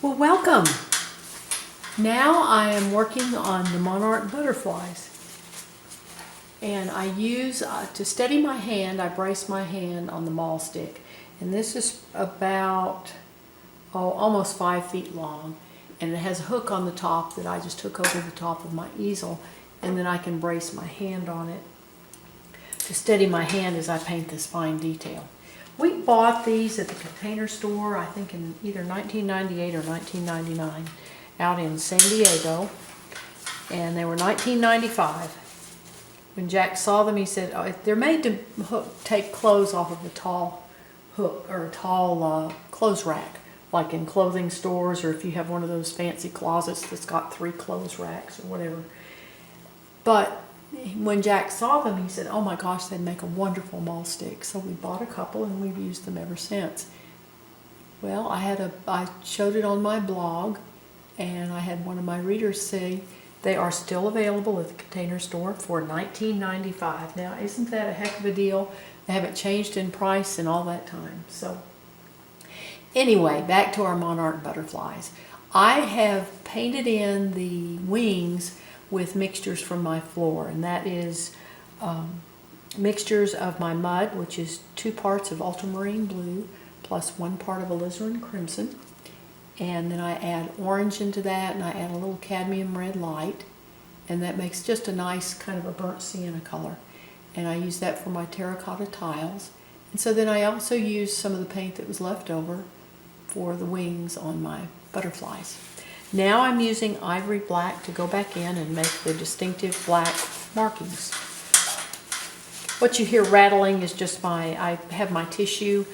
Well, welcome. Now I am working on the Monarch Butterflies. And I use, to steady my hand, I brace my hand on the maul stick. And this is about, almost 5 feet long. And it has a hook on the top that I just hook over the top of my easel. And then I can brace my hand on it to steady my hand as I paint this fine detail. We bought these at the Container Store, I think in either 1998 or 1999, out in San Diego, and they were $19.95. When Jack saw them, he said, "Oh, they're made to take clothes off of a tall hook or a tall clothes rack, like in clothing stores, or if you have one of those fancy closets that's got 3 clothes racks or whatever." But when Jack saw them, he said, "Oh my gosh, they'd make a wonderful maul stick." So we bought a couple and we've used them ever since. Well, I showed it on my blog, and I had one of my readers say they are still available at the Container Store for $19.95. Now, isn't that a heck of a deal? They haven't changed in price in all that time. So anyway, back to our Monarch Butterflies. I have painted in the wings with mixtures from my floor, and that is mixtures of my mud, which is 2 parts of ultramarine blue plus 1 part of alizarin crimson, and then I add orange into that, and I add a little cadmium red light, and that makes just a nice kind of a burnt sienna color, and I use that for my terracotta tiles. And so then I also use some of the paint that was left over for the wings on my butterflies. Now I'm using ivory black to go back in and make the distinctive black markings. What you hear rattling is just I have my tissue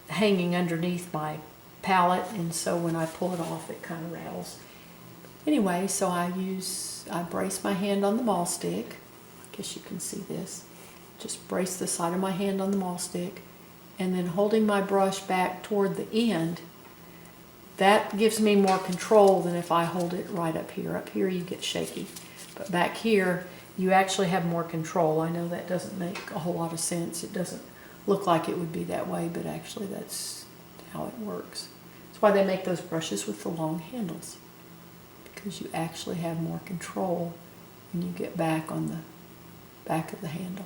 hanging underneath my palette, and so when I pull it off it kind of rattles. Anyway, so I brace my hand on the maul stick. I guess you can see this. Just brace the side of my hand on the maul stick, and then holding my brush back toward the end. That gives me more control than if I hold it right up here. Up here you get shaky, but back here you actually have more control. I know that doesn't make a whole lot of sense. It doesn't look like it would be that way, but actually that's how it works. That's why they make those brushes with the long handles, because you actually have more control when you get back on the back of the handle.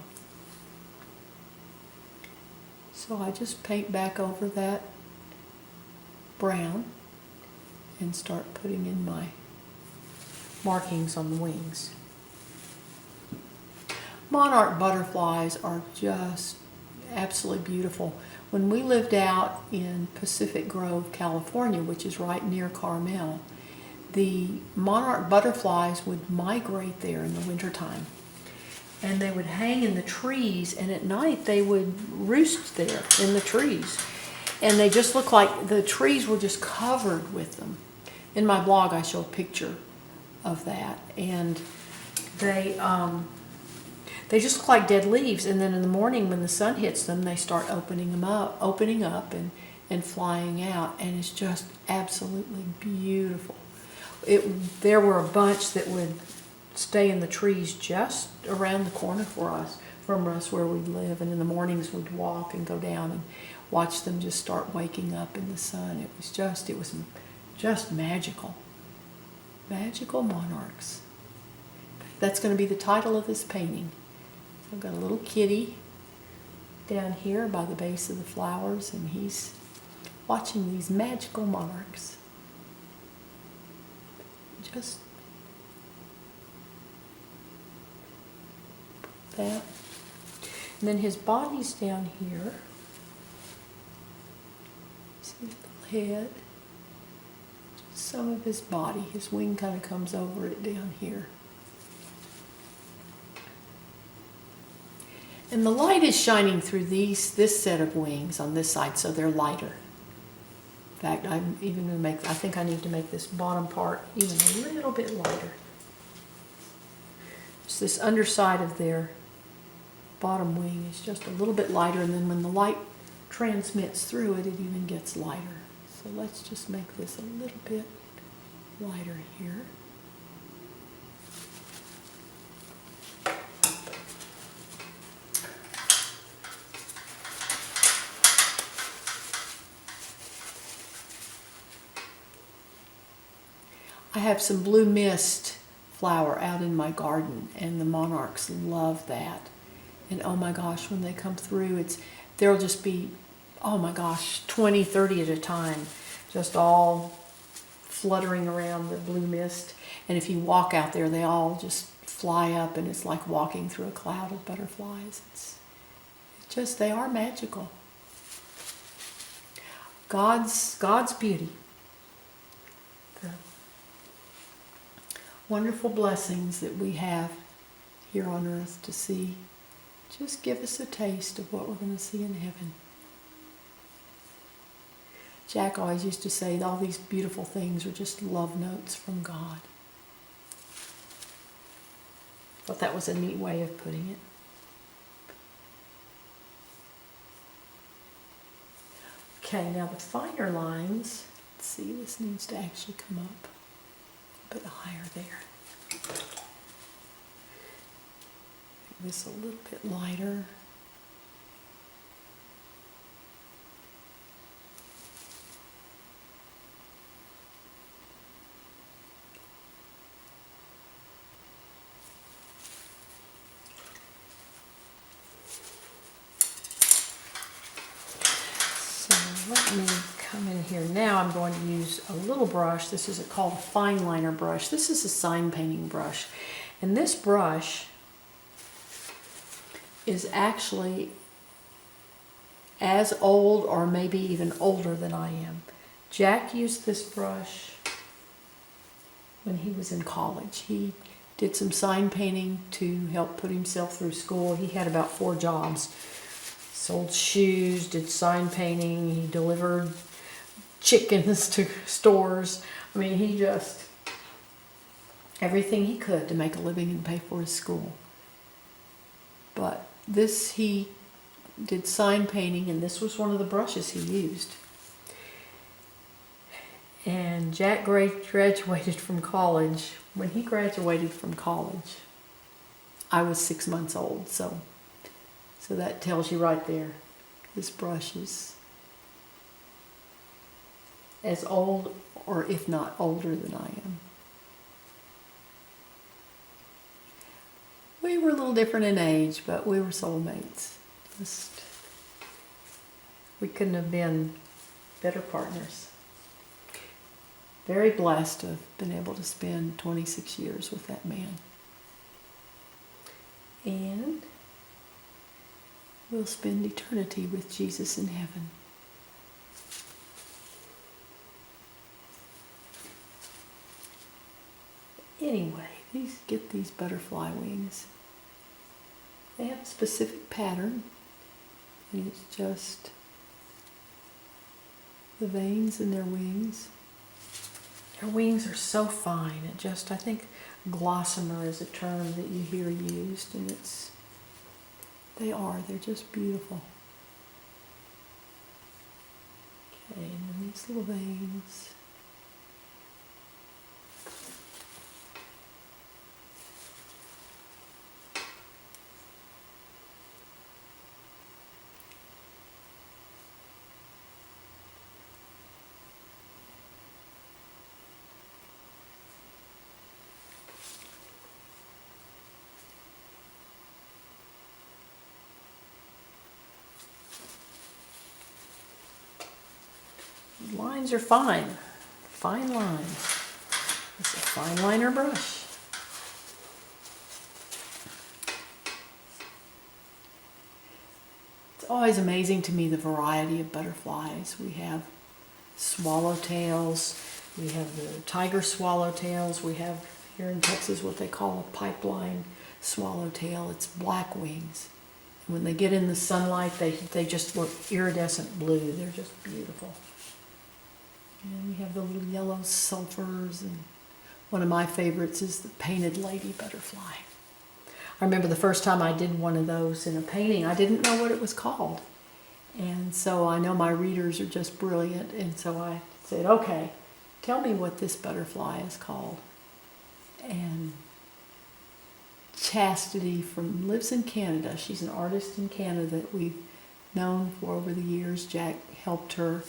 So I just paint back over that brown and start putting in my markings on the wings. Monarch butterflies are just absolutely beautiful. When we lived out in Pacific Grove, California, which is right near Carmel, the monarch butterflies would migrate there in the wintertime. And they would hang in the trees, and at night they would roost there in the trees. And they just look like the trees were just covered with them. In my blog I show a picture of that, and they just look like dead leaves, and then in the morning when the sun hits them, they start opening up and flying out, and it's just absolutely beautiful. There were a bunch that would stay in the trees just around the corner from us where we live, and in the mornings we'd walk and go down and watch them just start waking up in the sun. It was just magical. Magical monarchs. That's going to be the title of this painting. I've got a little kitty down here by the base of the flowers, and he's watching these magical monarchs. Just that. And then his body's down here. See his little head. Just some of his body. His wing kind of comes over it down here. And the light is shining through this set of wings on this side, so they're lighter. In fact, I think I need to make this bottom part even a little bit lighter. Just this underside of their bottom wing is just a little bit lighter, and then when the light transmits through it, it even gets lighter. So let's just make this a little bit lighter here. I have some blue mist flower out in my garden, and the monarchs love that. And oh my gosh, when they come through, there'll just be, oh my gosh, 20, 30 at a time, just all fluttering around the blue mist. And if you walk out there, they all just fly up, and it's like walking through a cloud of butterflies. They are magical. God's beauty. The wonderful blessings that we have here on earth to see just give us a taste of what we're going to see in heaven. Jack always used to say all these beautiful things are just love notes from God. Thought that was a neat way of putting it. Okay, now the finer lines, let's see, this needs to actually come up a bit higher there. Make this a little bit lighter. Let me come in here now. I'm going to use a little brush. This is called a fine liner brush. This is a sign painting brush. And this brush is actually as old or maybe even older than I am. Jack used this brush when he was in college. He did some sign painting to help put himself through school. He had about 4 jobs. Sold shoes, did sign painting, he delivered chickens to stores. I mean, he just, everything he could to make a living and pay for his school. But he did sign painting, and this was one of the brushes he used. And Jack graduated from college. When he graduated from college, I was 6 months old, so that tells you right there, this brush is as old, or if not older than I am. We were a little different in age, but we were soulmates. We couldn't have been better partners. Very blessed to have been able to spend 26 years with that man. And we'll spend eternity with Jesus in heaven. Anyway, get these butterfly wings. They have a specific pattern, and it's just the veins in their wings. Their wings are so fine. I think gossamer is a term that you hear used, and they're just beautiful. Okay, and then these little veins. Lines are fine lines. It's a fine liner brush. It's always amazing to me the variety of butterflies. We have swallowtails, we have the tiger swallowtails, we have here in Texas what they call a pipeline swallowtail. It's black wings. And when they get in the sunlight, they just look iridescent blue. They're just beautiful. And we have the little yellow sulfurs, and one of my favorites is the painted lady butterfly. I remember the first time I did one of those in a painting, I didn't know what it was called. And so I know my readers are just brilliant, and so I said, okay, tell me what this butterfly is called. And Chastity lives in Canada. She's an artist in Canada that we've known for over the years. Jack helped her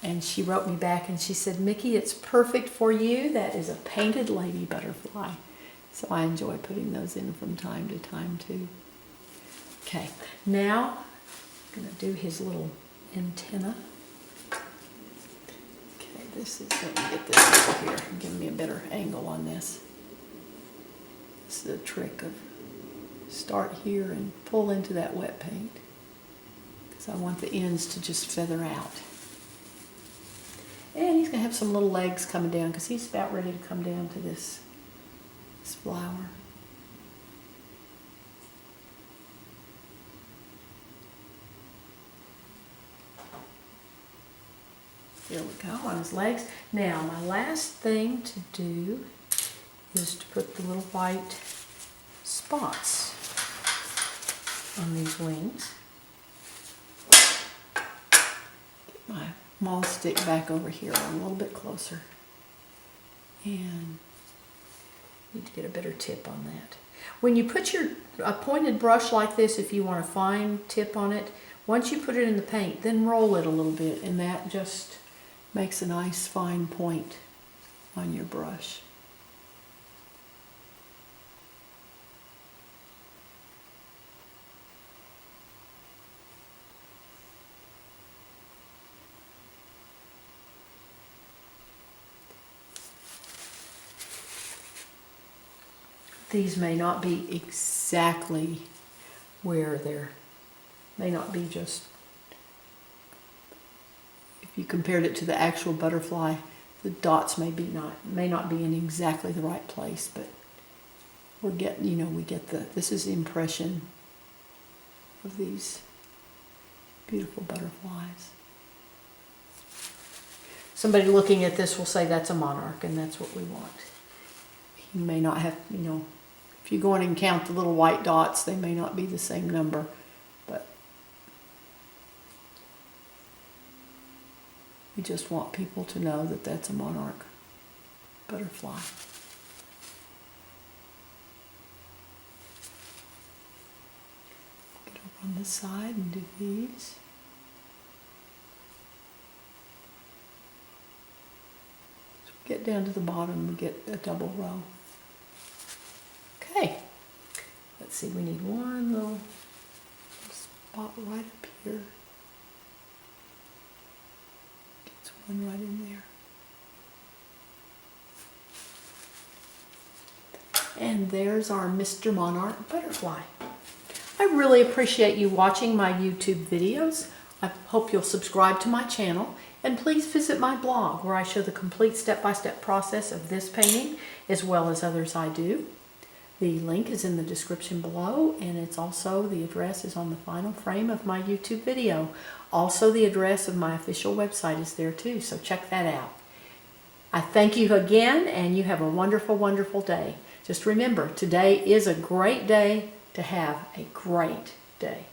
And she wrote me back and she said, Mickey, it's perfect for you. That is a painted lady butterfly. So I enjoy putting those in from time to time too. Okay, now I'm going to do his little antenna. Okay, this is, let me get this over here and give me a better angle on this. This is the trick of start here and pull into that wet paint, because I want the ends to just feather out. And he's going to have some little legs coming down because he's about ready to come down to this flower. There we go on his legs. Now my last thing to do is to put the little white spots on these wings. Get my maul stick back over here a little bit closer. And need to get a better tip on that. When you put a pointed brush like this, if you want a fine tip on it, once you put it in the paint, then roll it a little bit, and that just makes a nice fine point on your brush. These may not be exactly where they're, may not be just, if you compared it to the actual butterfly, the dots may not be in exactly the right place, but we get this is the impression of these beautiful butterflies. Somebody looking at this will say that's a monarch, and that's what we want. You may not have, if you go in and count the little white dots, they may not be the same number, but we just want people to know that that's a monarch butterfly. Get over on this side and do these. So we get down to the bottom, we get a double row. Okay, let's see, we need one little spot right up here. Gets one right in there. And there's our Mr. Monarch Butterfly. I really appreciate you watching my YouTube videos. I hope you'll subscribe to my channel, and please visit my blog where I show the complete step-by-step process of this painting as well as others I do. The link is in the description below, and it's also, the address is on the final frame of my YouTube video. Also, the address of my official website is there too, so check that out. I thank you again, and you have a wonderful, wonderful day. Just remember, today is a great day to have a great day.